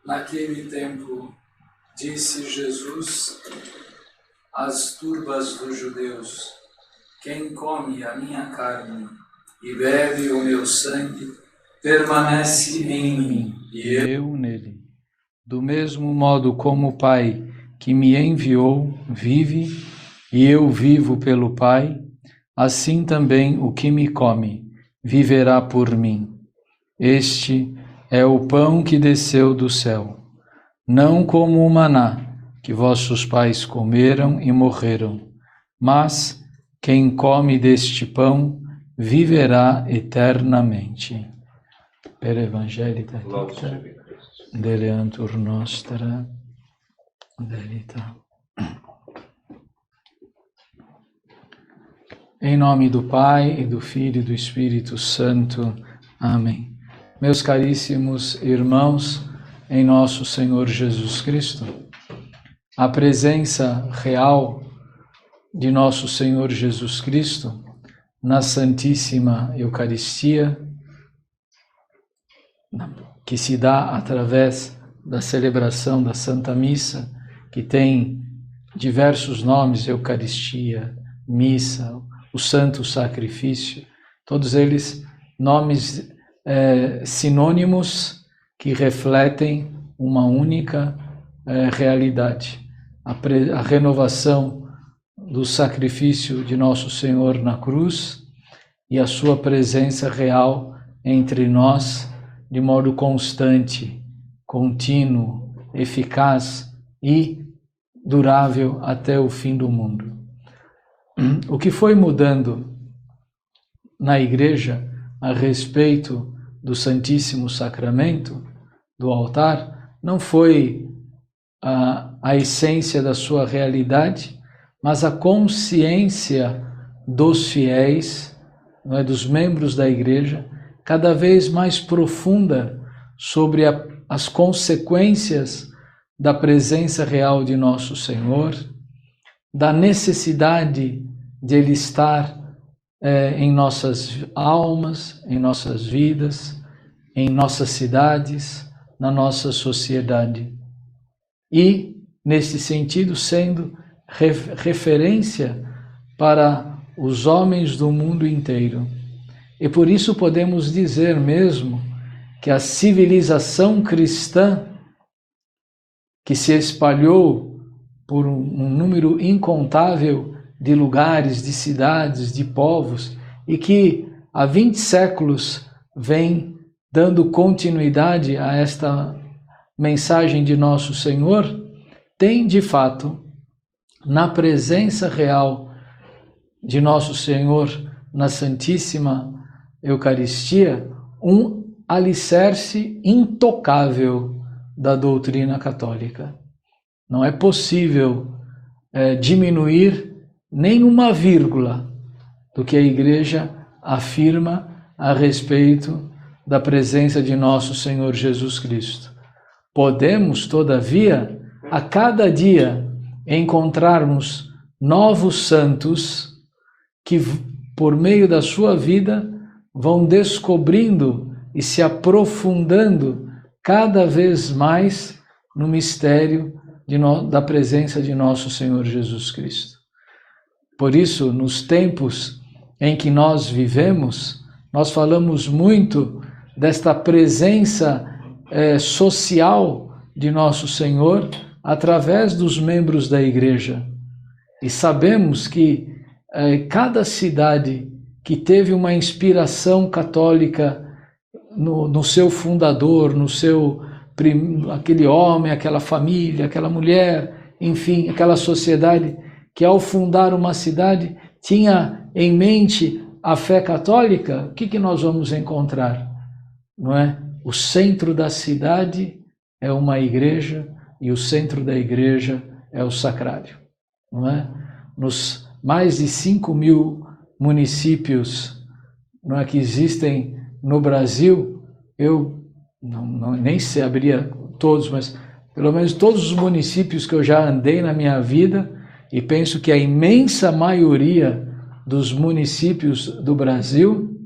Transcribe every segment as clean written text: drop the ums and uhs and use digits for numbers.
Naquele tempo, disse Jesus às turbas dos judeus: quem come a minha carne e bebe o meu sangue, permanece em mim e eu nele. Do mesmo modo como o Pai que me enviou vive e eu vivo pelo Pai, assim também o que me come viverá por mim. Este é o pão que desceu do céu, não como o maná que vossos pais comeram e morreram, mas quem come deste pão viverá eternamente. Per Evangelii deleantur nostra delita. Em nome do Pai, e do Filho e do Espírito Santo. Amém. Meus caríssimos irmãos, em nosso Senhor Jesus Cristo, a presença real de nosso Senhor Jesus Cristo na Santíssima Eucaristia, que se dá através da celebração da Santa Missa, que tem diversos nomes: Eucaristia, Missa, o Santo Sacrifício, todos eles nomes sinônimos que refletem uma única realidade. A renovação do sacrifício de Nosso Senhor na cruz e a sua presença real entre nós de modo constante, contínuo, eficaz e durável até o fim do mundo. O que foi mudando na Igreja a respeito do Santíssimo Sacramento, do altar, não foi a essência da sua realidade, mas a consciência dos fiéis, não é, dos membros da Igreja, cada vez mais profunda sobre as consequências da presença real de nosso Senhor, da necessidade de Ele estar em nossas almas, em nossas vidas, em nossas cidades, na nossa sociedade. E, nesse sentido, sendo referência para os homens do mundo inteiro. E por isso podemos dizer mesmo que a civilização cristã, que se espalhou por um número incontável de lugares, de cidades, de povos, e que há 20 séculos vem dando continuidade a esta mensagem de nosso Senhor, tem de fato, na presença real de nosso Senhor na Santíssima Eucaristia, um alicerce intocável da doutrina católica. Não é possível diminuir nem uma vírgula do que a Igreja afirma a respeito da presença de nosso Senhor Jesus Cristo. Podemos, todavia, a cada dia encontrarmos novos santos que, por meio da sua vida, vão descobrindo e se aprofundando cada vez mais no mistério da presença de nosso Senhor Jesus Cristo. Por isso, nos tempos em que nós vivemos, nós falamos muito desta presença social de nosso Senhor através dos membros da Igreja. E sabemos que cada cidade que teve uma inspiração católica no seu fundador, aquele homem, aquela família, aquela mulher, enfim, aquela sociedade que ao fundar uma cidade tinha em mente a fé católica, o que nós vamos encontrar? Não é? O centro da cidade é uma igreja e o centro da igreja é o sacrário. Não é? Nos mais de 5.000 municípios, não é, que existem no Brasil, eu nem sei abrir todos, mas pelo menos todos os municípios que eu já andei na minha vida, e penso que a imensa maioria dos municípios do Brasil,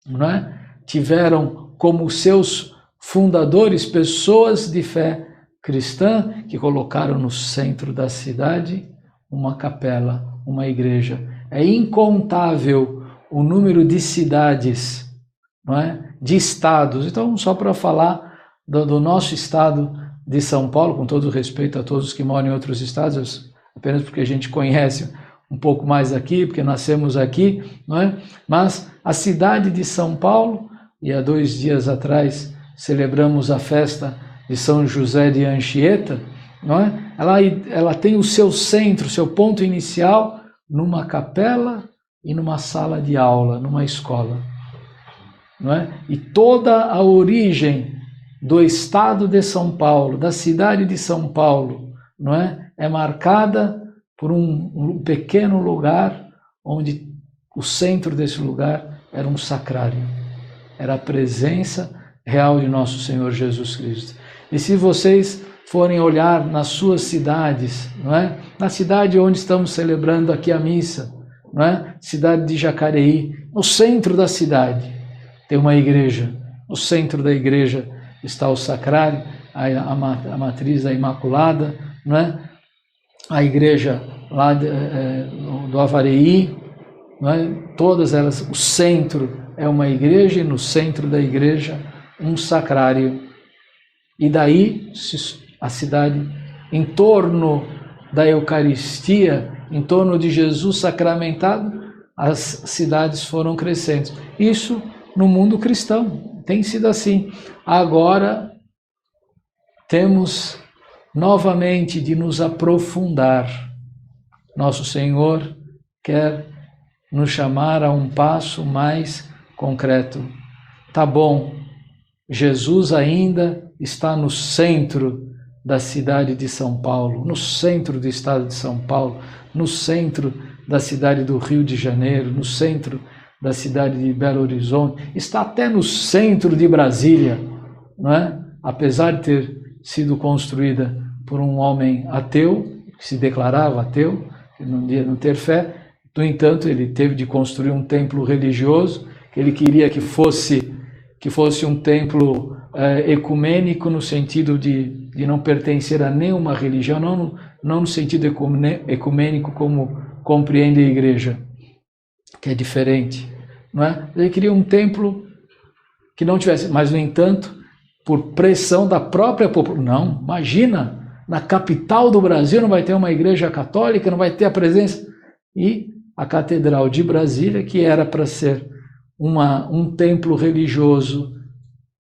não é, tiveram como seus fundadores pessoas de fé cristã que colocaram no centro da cidade uma capela, uma igreja. É incontável o número de cidades, não é, de estados. Então, só para falar do nosso estado de São Paulo, com todo o respeito a todos que moram em outros estados, apenas porque a gente conhece um pouco mais aqui, porque nascemos aqui, não é? Mas a cidade de São Paulo, e há 2 dias atrás celebramos a festa de São José de Anchieta, não é? Ela tem o seu centro, seu ponto inicial numa capela e numa sala de aula, numa escola, não é? E toda a origem do estado de São Paulo, da cidade de São Paulo, não é? É marcada por um pequeno lugar onde o centro desse lugar era um sacrário, era a presença real de nosso Senhor Jesus Cristo. E se vocês forem olhar nas suas cidades, não é? Na cidade onde estamos celebrando aqui a missa, não é? Cidade de Jacareí, no centro da cidade tem uma igreja, no centro da igreja está o sacrário, a matriz da Imaculada, não é? A igreja lá do Avareí, não é? Todas elas, o centro é uma igreja e no centro da igreja um sacrário. E daí a cidade, em torno da Eucaristia, em torno de Jesus sacramentado, as cidades foram crescendo. Isso no mundo cristão tem sido assim. Agora temos novamente de nos aprofundar. Nosso Senhor quer nos chamar a um passo mais concreto. Tá bom, Jesus ainda está no centro da cidade de São Paulo, no centro do estado de São Paulo, no centro da cidade do Rio de Janeiro, no centro da cidade de Belo Horizonte, está até no centro de Brasília, não é? Apesar de ter sido construída por um homem ateu, que se declarava ateu, que não ter fé. No entanto, ele teve de construir um templo religioso, que ele queria que fosse um templo ecumênico, no sentido de não pertencer a nenhuma religião, não no sentido ecumênico como compreende a igreja, que é diferente, não é? Ele queria um templo que não tivesse, mas no entanto, por pressão da própria população, não, imagina, na capital do Brasil não vai ter uma igreja católica, não vai ter a presença, e a Catedral de Brasília, que era para ser um templo religioso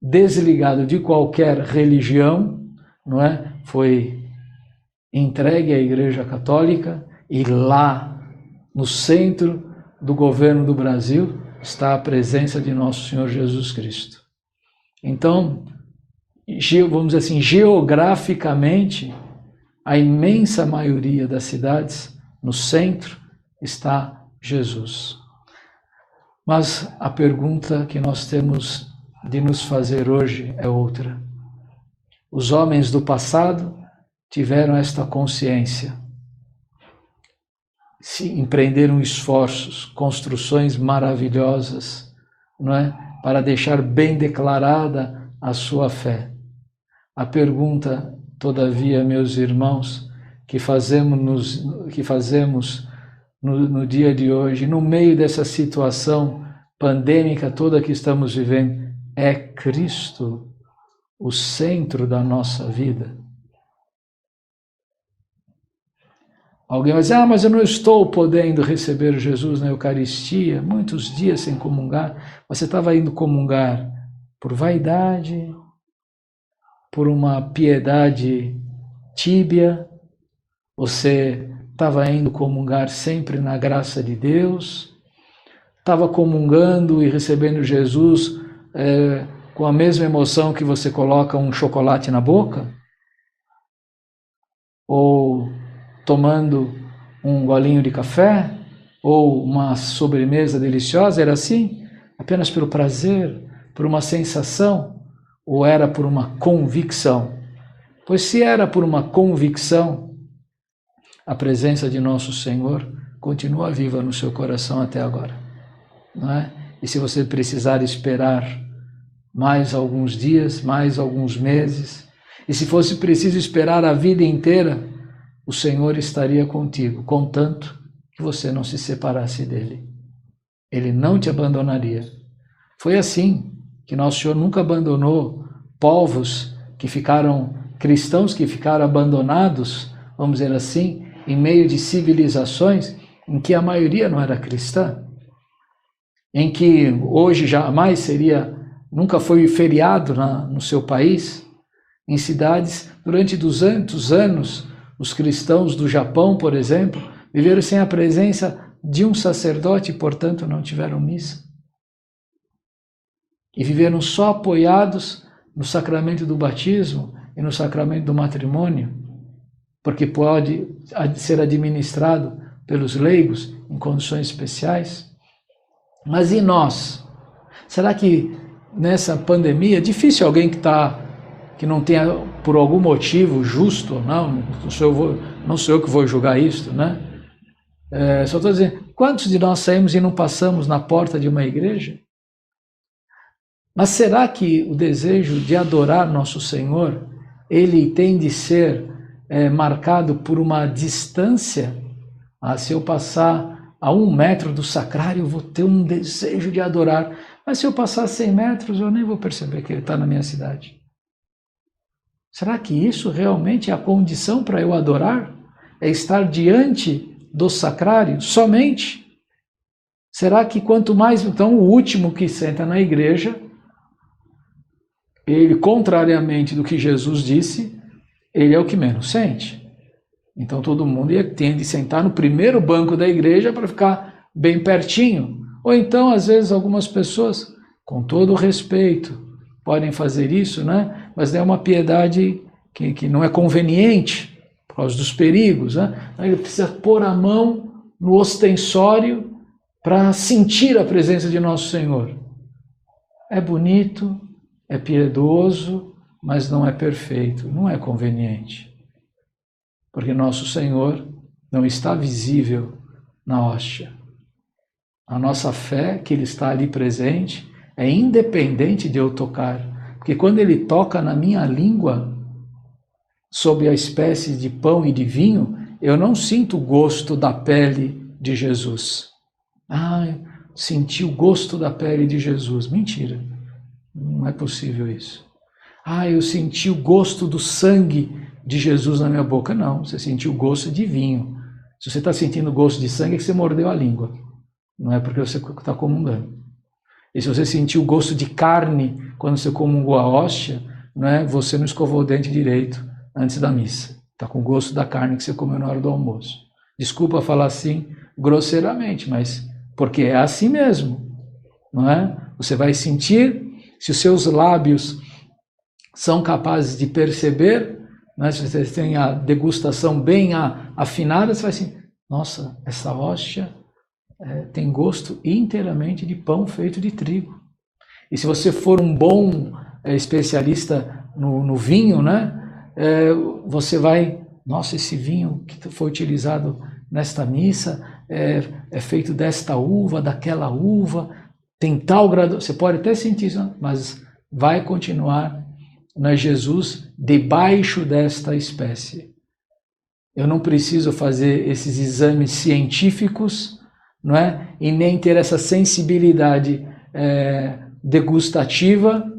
desligado de qualquer religião, não é? Foi entregue à Igreja Católica, e lá, no centro do governo do Brasil, está a presença de nosso Senhor Jesus Cristo. Então, vamos dizer assim, geograficamente, a imensa maioria das cidades, no centro, está Jesus. Mas a pergunta que nós temos de nos fazer hoje é outra. Os homens do passado tiveram esta consciência, se empreenderam esforços, construções maravilhosas, não é? Para deixar bem declarada a sua fé. A pergunta, todavia, meus irmãos, que fazemos no dia de hoje, no meio dessa situação pandêmica toda que estamos vivendo, é Cristo o centro da nossa vida? Alguém vai dizer, mas eu não estou podendo receber Jesus na Eucaristia, muitos dias sem comungar. Você estava indo comungar por vaidade, por uma piedade tíbia, você estava indo comungar sempre na graça de Deus, estava comungando e recebendo Jesus com a mesma emoção que você coloca um chocolate na boca? Ou tomando um golinho de café? Ou uma sobremesa deliciosa? Era assim? Apenas pelo prazer, por uma sensação? Ou era por uma convicção? Pois se era por uma convicção, a presença de nosso Senhor continua viva no seu coração até agora, não é? E se você precisar esperar mais alguns dias, mais alguns meses, e se fosse preciso esperar a vida inteira, o Senhor estaria contigo, contanto que você não se separasse dele. Ele não te abandonaria. Foi assim que nosso Senhor nunca abandonou povos que ficaram, cristãos que ficaram abandonados, vamos dizer assim, em meio de civilizações em que a maioria não era cristã, em que hoje jamais seria, nunca foi feriado no seu país, em cidades, durante 200 anos, os cristãos do Japão, por exemplo, viveram sem a presença de um sacerdote e, portanto, não tiveram missa. E viveram só apoiados no sacramento do batismo e no sacramento do matrimônio, porque pode ser administrado pelos leigos em condições especiais. Mas e nós? Será que nessa pandemia, é difícil alguém que não tenha, por algum motivo justo, não sou eu que vou julgar isso, né? Só estou dizendo, quantos de nós saímos e não passamos na porta de uma igreja? Mas será que o desejo de adorar nosso Senhor, ele tem de ser marcado por uma distância? Se eu passar a 1 metro do sacrário, eu vou ter um desejo de adorar. Mas se eu passar 100 metros, eu nem vou perceber que ele está na minha cidade. Será que isso realmente é a condição para eu adorar? É estar diante do sacrário somente? Será que quanto mais, então, o último que senta na igreja, ele, contrariamente do que Jesus disse, ele é o que menos sente. Então todo mundo tem de sentar no primeiro banco da igreja para ficar bem pertinho. Ou então, às vezes, algumas pessoas, com todo o respeito, podem fazer isso, né? Mas é uma piedade que não é conveniente, por causa dos perigos, né? Ele precisa pôr a mão no ostensório para sentir a presença de nosso Senhor. É bonito, é piedoso, mas não é perfeito, não é conveniente. Porque nosso Senhor não está visível na hóstia. A nossa fé, que Ele está ali presente, é independente de eu tocar. Porque quando Ele toca na minha língua, sob a espécie de pão e de vinho, eu não sinto o gosto da pele de Jesus. Senti o gosto da pele de Jesus. Mentira, não é possível isso. Eu senti o gosto do sangue de Jesus na minha boca. Não, você sentiu o gosto de vinho. Se você está sentindo o gosto de sangue, é que você mordeu a língua. Não é porque você está comungando. E se você sentiu o gosto de carne quando você comungou a hóstia, não é? Você não escovou o dente direito antes da missa. Está com o gosto da carne que você comeu na hora do almoço. Desculpa falar assim grosseiramente, mas porque é assim mesmo, não é? Você vai sentir, se os seus lábios são capazes de perceber, né? Se você tem a degustação bem afinada, você vai assim, nossa, essa hóstia tem gosto inteiramente de pão feito de trigo. E se você for um bom especialista no vinho, né? Você vai, nossa, esse vinho que foi utilizado nesta missa é feito desta uva, daquela uva, tem tal grado, você pode até sentir isso, mas vai continuar, né, Jesus debaixo desta espécie. Eu não preciso fazer esses exames científicos, não é? E nem ter essa sensibilidade degustativa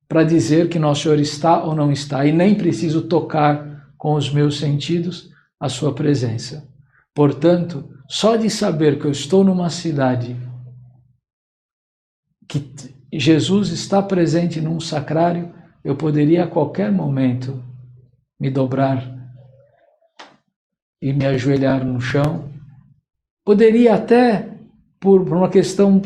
para dizer que Nosso Senhor está ou não está, e nem preciso tocar com os meus sentidos a sua presença. Portanto, só de saber que eu estou numa cidade que Jesus está presente num sacrário, eu poderia a qualquer momento me dobrar e me ajoelhar no chão. Poderia até, por uma questão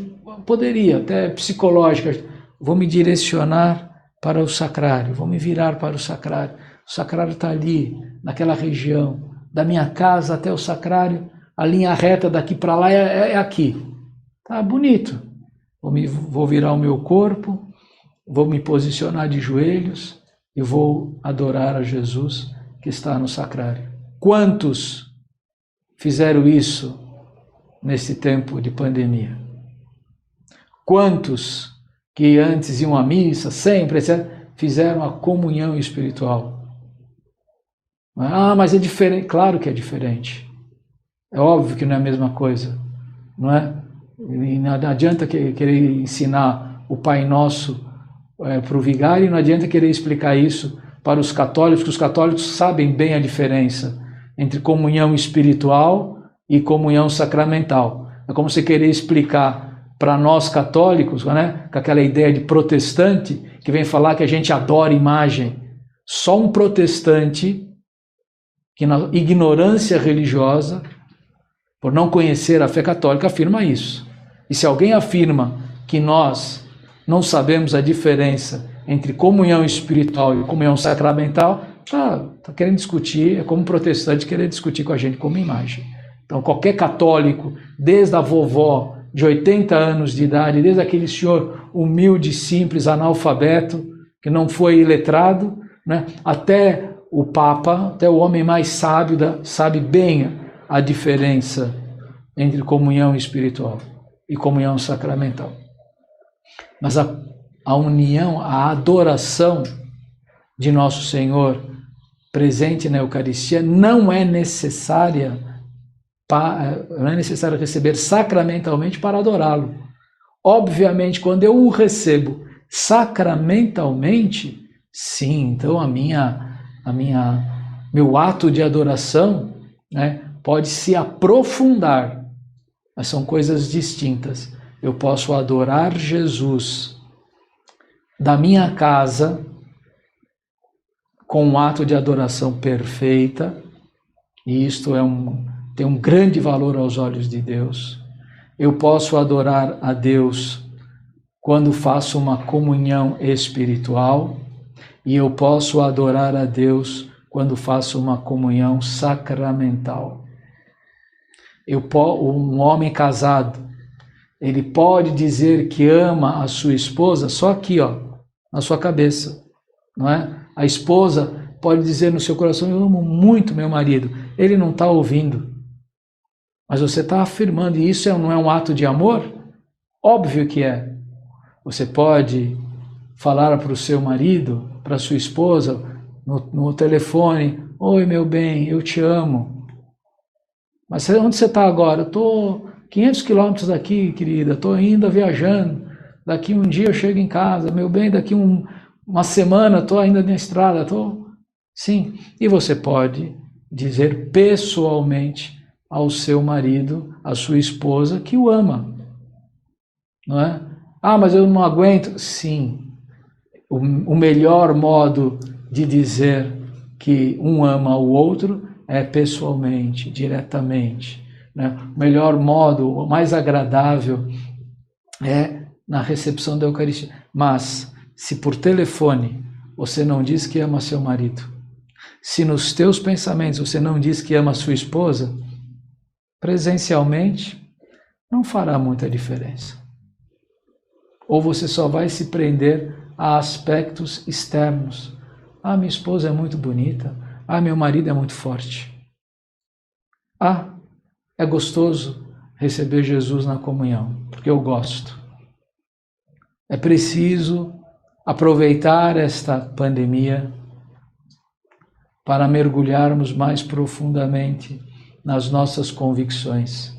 poderia, até psicológica, vou me direcionar para o sacrário, vou me virar para o sacrário. O sacrário está ali, naquela região, da minha casa até o sacrário, a linha reta daqui para lá é aqui. Tá bonito. Vou virar o meu corpo, vou me posicionar de joelhos e vou adorar a Jesus que está no sacrário. Quantos fizeram isso nesse tempo de pandemia? Quantos que antes iam à missa, sempre, etc., fizeram a comunhão espiritual? Ah, mas é diferente. Claro que é diferente. É óbvio que não é a mesma coisa, não é? E não adianta querer ensinar o Pai Nosso para o vigário, e não adianta querer explicar isso para os católicos, porque os católicos sabem bem a diferença entre comunhão espiritual e comunhão sacramental. É como você querer explicar para nós católicos, né, com aquela ideia de protestante, que vem falar que a gente adora imagem. Só um protestante que na ignorância religiosa, por não conhecer a fé católica, afirma isso. E se alguém afirma que nós não sabemos a diferença entre comunhão espiritual e comunhão sacramental, tá querendo discutir, é como um protestante querer discutir com a gente como imagem. Então qualquer católico, desde a vovó de 80 anos de idade, desde aquele senhor humilde, simples, analfabeto, que não foi iletrado, né, até o Papa, até o homem mais sábio, sabe bem a diferença entre comunhão espiritual e comunhão sacramental. Mas a união, a adoração de Nosso Senhor presente na Eucaristia não é necessária receber sacramentalmente para adorá-lo. Obviamente, quando eu o recebo sacramentalmente, sim, então meu ato de adoração, né, pode se aprofundar, mas são coisas distintas. Eu posso adorar Jesus da minha casa com um ato de adoração perfeita, e isto tem um grande valor aos olhos de Deus. Eu posso adorar a Deus quando faço uma comunhão espiritual, e eu posso adorar a Deus quando faço uma comunhão sacramental. Um homem casado, ele pode dizer que ama a sua esposa só aqui, na sua cabeça, não é? A esposa pode dizer no seu coração, eu amo muito meu marido. Ele não está ouvindo, mas você está afirmando, e isso não é um ato de amor? Óbvio que é. Você pode falar para o seu marido, para a sua esposa, no telefone, oi meu bem, eu te amo. Mas onde você está agora? Eu estou 500 quilômetros daqui, querida, estou ainda viajando, daqui um dia eu chego em casa, meu bem, daqui uma semana estou ainda na estrada, Sim, e você pode dizer pessoalmente ao seu marido, à sua esposa, que o ama, não é? Ah, mas eu não aguento. Sim, o melhor modo de dizer que um ama o outro é pessoalmente, diretamente, né? O melhor modo, o mais agradável é na recepção da Eucaristia. Mas, se por telefone você não diz que ama seu marido, se nos teus pensamentos você não diz que ama sua esposa, presencialmente não fará muita diferença. Ou você só vai se prender a aspectos externos. Ah, minha esposa é muito bonita. Ah, meu marido é muito forte. Ah, é gostoso receber Jesus na comunhão, porque eu gosto. É preciso aproveitar esta pandemia para mergulharmos mais profundamente nas nossas convicções.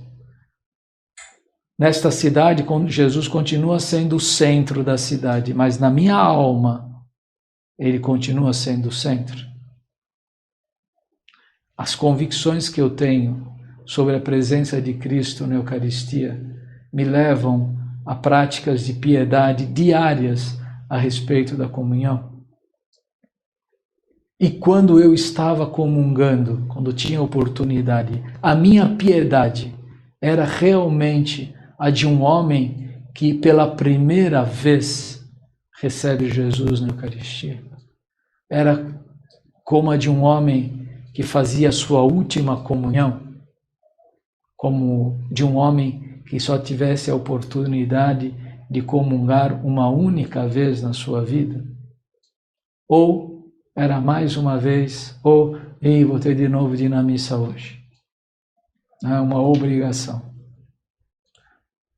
Nesta cidade, Jesus continua sendo o centro da cidade, mas na minha alma, ele continua sendo o centro. As convicções que eu tenho sobre a presença de Cristo na Eucaristia me levam a práticas de piedade diárias a respeito da comunhão. E quando eu estava comungando, quando tinha oportunidade, a minha piedade era realmente a de um homem que pela primeira vez recebe Jesus na Eucaristia. Era como a de um homem que fazia a sua última comunhão, como de um homem que só tivesse a oportunidade de comungar uma única vez na sua vida. Ou era mais uma vez, ou, ei, vou ter de novo de ir na missa hoje. É uma obrigação.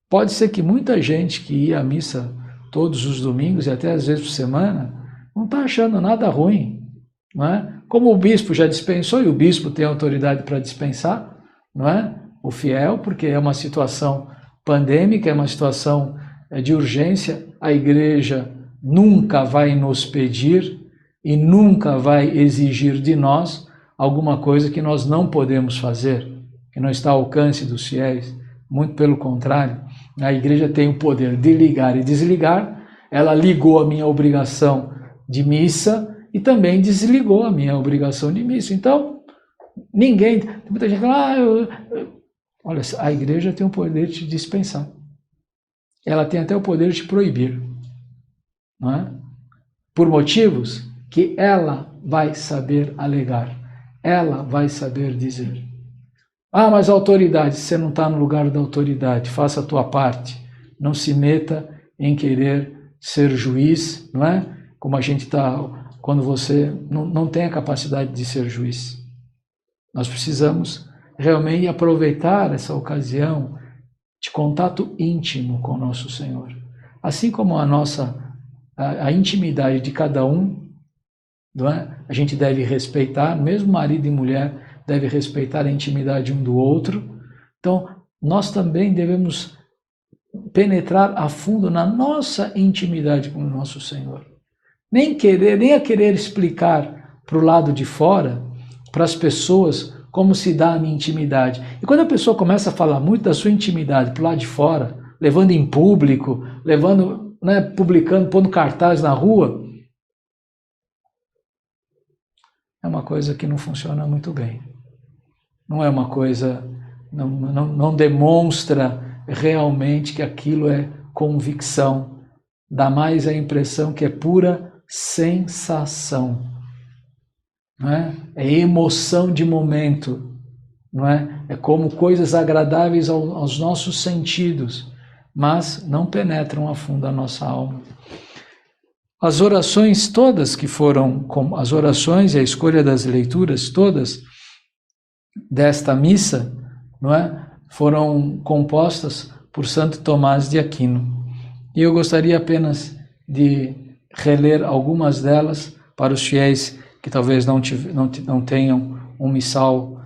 Pode ser que muita gente que ia à missa todos os domingos e até às vezes por semana, não está achando nada ruim, não é? Como o bispo já dispensou, e o bispo tem autoridade para dispensar, não é? O fiel, porque é uma situação pandêmica, é uma situação de urgência, a igreja nunca vai nos pedir e nunca vai exigir de nós alguma coisa que nós não podemos fazer, que não está ao alcance dos fiéis, muito pelo contrário. A igreja tem o poder de ligar e desligar, ela ligou a minha obrigação de missa e também desligou a minha obrigação de missa. Então, ninguém, tem muita gente que fala, olha, a igreja tem o poder de te dispensar. Ela tem até o poder de te proibir, não é? Por motivos que ela vai saber alegar, ela vai saber dizer. Ah, mas a autoridade, você não está no lugar da autoridade, faça a tua parte, não se meta em querer ser juiz, não é? Como a gente está, quando você não tem a capacidade de ser juiz. Nós precisamos realmente aproveitar essa ocasião de contato íntimo com o nosso Senhor. Assim como a intimidade de cada um, não é? A gente deve respeitar, mesmo marido e mulher deve respeitar a intimidade um do outro. Então, nós também devemos penetrar a fundo na nossa intimidade com o nosso Senhor. Nem a querer explicar para o lado de fora, para as pessoas, como se dá a minha intimidade. E quando a pessoa começa a falar muito da sua intimidade para o lado de fora, levando em público, levando, né, publicando, pondo cartaz na rua, é uma coisa que não funciona muito bem. Não é uma coisa, não demonstra realmente que aquilo é convicção. Dá mais a impressão que é pura sensação. Não é? É emoção de momento. Não é? É como coisas agradáveis aos nossos sentidos, mas não penetram a fundo a nossa alma. As orações todas que foram, as orações e a escolha das leituras todas desta missa, não é? Foram compostas por Santo Tomás de Aquino. E eu gostaria apenas de reler algumas delas para os fiéis que talvez não tenham um missal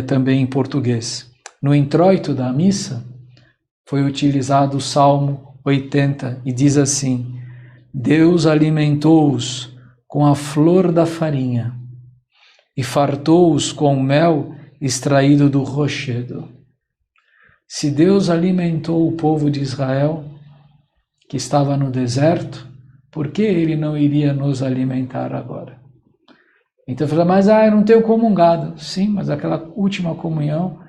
também em português. No introito da missa foi utilizado o Salmo 80 e diz assim: Deus alimentou-os com a flor da farinha e fartou-os com o mel extraído do rochedo. Se Deus alimentou o povo de Israel, que estava no deserto, por que Ele não iria nos alimentar agora? Então eu falei, mas eu não tenho comungado. Sim, mas aquela última comunhão,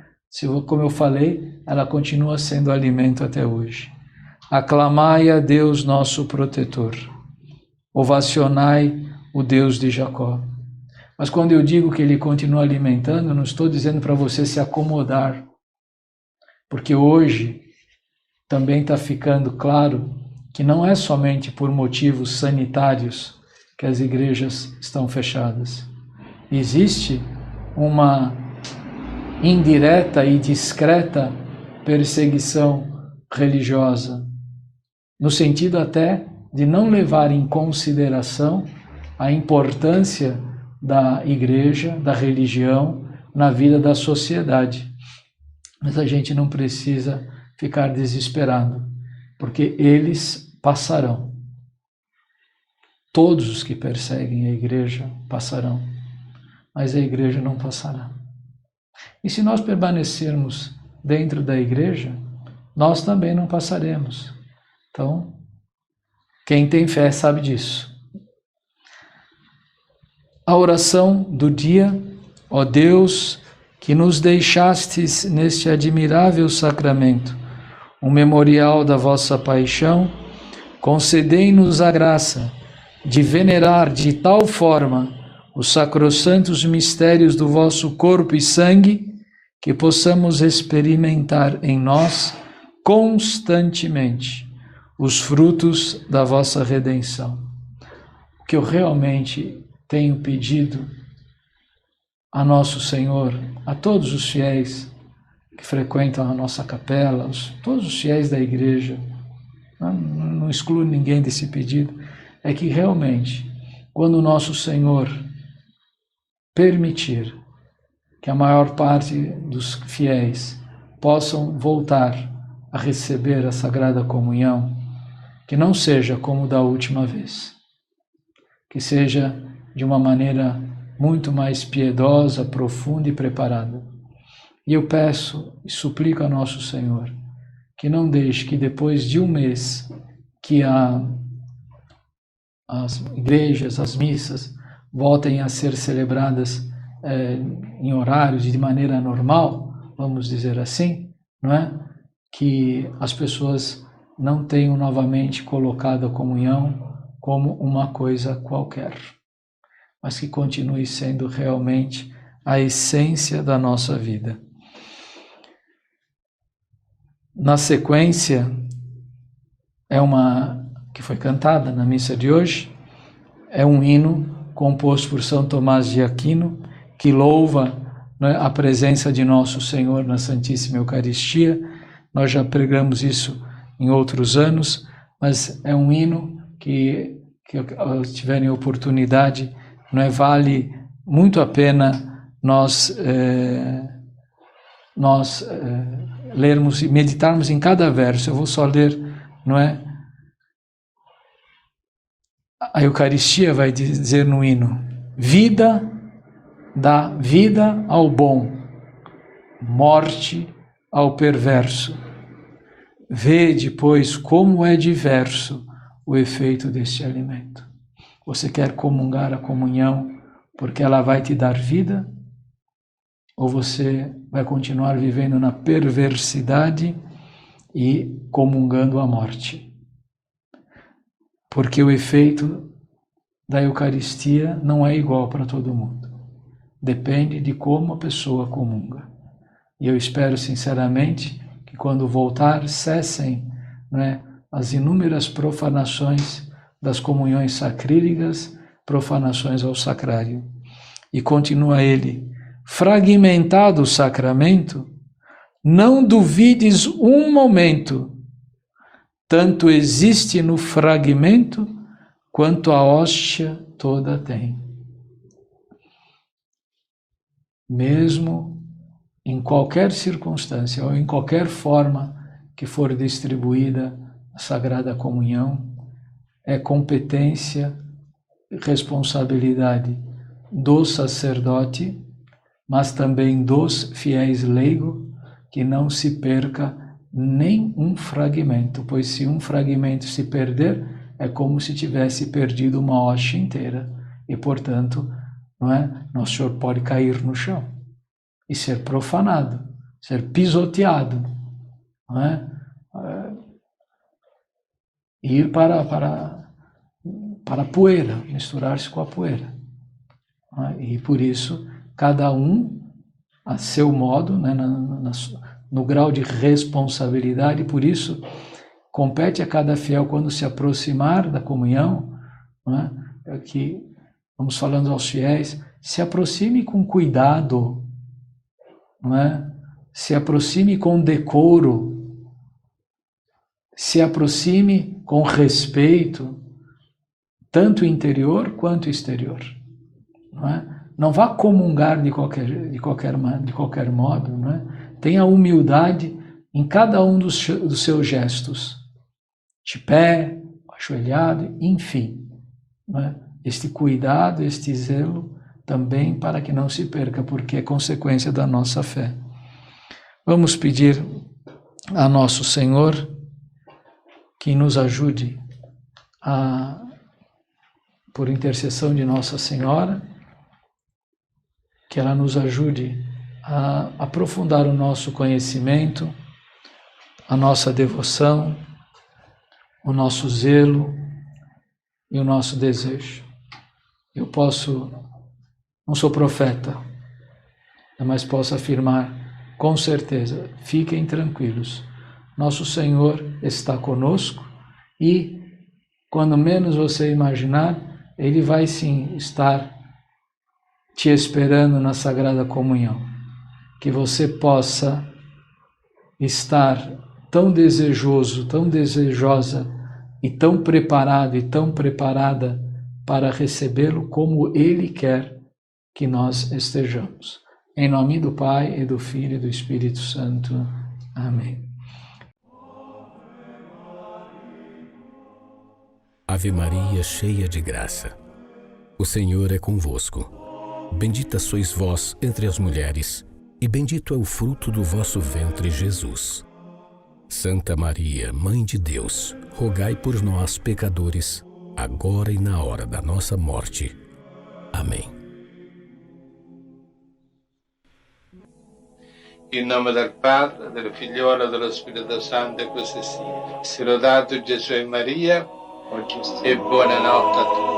como eu falei, ela continua sendo alimento até hoje. Aclamai a Deus nosso protetor, ovacionai o Deus de Jacó. Mas quando eu digo que Ele continua alimentando, eu não estou dizendo para você se acomodar, porque hoje também está ficando claro que não é somente por motivos sanitários que as igrejas estão fechadas. Existe uma indireta e discreta perseguição religiosa, no sentido até de não levar em consideração a importância da igreja, da religião, na vida da sociedade. Mas a gente não precisa ficar desesperado, porque eles passarão. Todos os que perseguem a igreja passarão, mas a igreja não passará. E se nós permanecermos dentro da igreja, nós também não passaremos. Então, quem tem fé sabe disso. A oração do dia: ó Deus, que nos deixastes neste admirável sacramento um memorial da vossa paixão, concedei-nos a graça de venerar de tal forma os sacrossantos mistérios do vosso corpo e sangue, que possamos experimentar em nós constantemente os frutos da vossa redenção. O que eu realmente tenho pedido a nosso Senhor, a todos os fiéis que frequentam a nossa capela, todos os fiéis da igreja, não excluo ninguém desse pedido, é que realmente, quando o nosso Senhor permitir que a maior parte dos fiéis possam voltar a receber a Sagrada Comunhão, que não seja como da última vez, que seja de uma maneira muito mais piedosa, profunda e preparada. E eu peço e suplico a nosso Senhor que não deixe que depois de um mês que as igrejas, as missas, voltem a ser celebradas em horários e de maneira normal, vamos dizer assim, não é? Que as pessoas não tenham novamente colocado a comunhão como uma coisa qualquer, mas que continue sendo realmente a essência da nossa vida. Na sequência, que foi cantada na missa de hoje, é um hino composto por São Tomás de Aquino, que louva, né, a presença de nosso Senhor na Santíssima Eucaristia. Nós já pregamos isso em outros anos, mas é um hino que tiverem oportunidade, não é, vale muito a pena nós lermos e meditarmos em cada verso. Eu vou só ler, não é? A Eucaristia vai dizer no hino: vida dá vida ao bom, morte ao perverso. Vede, pois, como é diverso o efeito deste alimento. Você quer comungar a comunhão porque ela vai te dar vida? Ou você vai continuar vivendo na perversidade e comungando a morte? Porque o efeito da Eucaristia não é igual para todo mundo. Depende de como a pessoa comunga. E eu espero sinceramente que quando voltar cessem, né, as inúmeras profanações das comunhões sacrílegas, profanações ao sacrário. E continua ele: fragmentado o sacramento, não duvides um momento, tanto existe no fragmento quanto a hóstia toda tem. Mesmo em qualquer circunstância ou em qualquer forma que for distribuída a Sagrada Comunhão, é competência e responsabilidade do sacerdote, mas também dos fiéis leigos, que não se perca nem um fragmento, pois se um fragmento se perder, é como se tivesse perdido uma hóstia inteira. E, portanto, não é? Nosso Senhor pode cair no chão e ser profanado, ser pisoteado, não é? Ir para a poeira, misturar-se com a poeira. Não é? E por isso, cada um, a seu modo, né, no grau de responsabilidade, por isso, compete a cada fiel, quando se aproximar da comunhão, não é? Que vamos falando aos fiéis, se aproxime com cuidado, não é? Se aproxime com decoro, se aproxime com respeito, tanto interior quanto exterior. Não é? Não vá comungar de qualquer modo, não é? Tenha humildade em cada um dos seus gestos, de pé, ajoelhado, enfim. Não é? Este cuidado, este zelo, também para que não se perca, porque é consequência da nossa fé. Vamos pedir a nosso Senhor que nos ajude por intercessão de Nossa Senhora, que ela nos ajude a aprofundar o nosso conhecimento a nossa devoção, o nosso zelo e o nosso desejo. Eu não sou profeta, mas posso afirmar com certeza, fiquem tranquilos, nosso Senhor está conosco e, quando menos você imaginar, Ele vai sim estar te esperando na Sagrada Comunhão. Que você possa estar tão desejoso, tão desejosa e tão preparado e tão preparada para recebê-lo como Ele quer que nós estejamos. Em nome do Pai, e do Filho e do Espírito Santo. Amém. Ave Maria, cheia de graça, o Senhor é convosco. Bendita sois vós entre as mulheres, e bendito é o fruto do vosso ventre, Jesus. Santa Maria, Mãe de Deus, rogai por nós, pecadores, agora e na hora da nossa morte. Amém. In nome del Padre, del Figliolo e dello Spirito Santo, e così sia. Sia lodato Gesù e Maria, e buonanotte a tutti.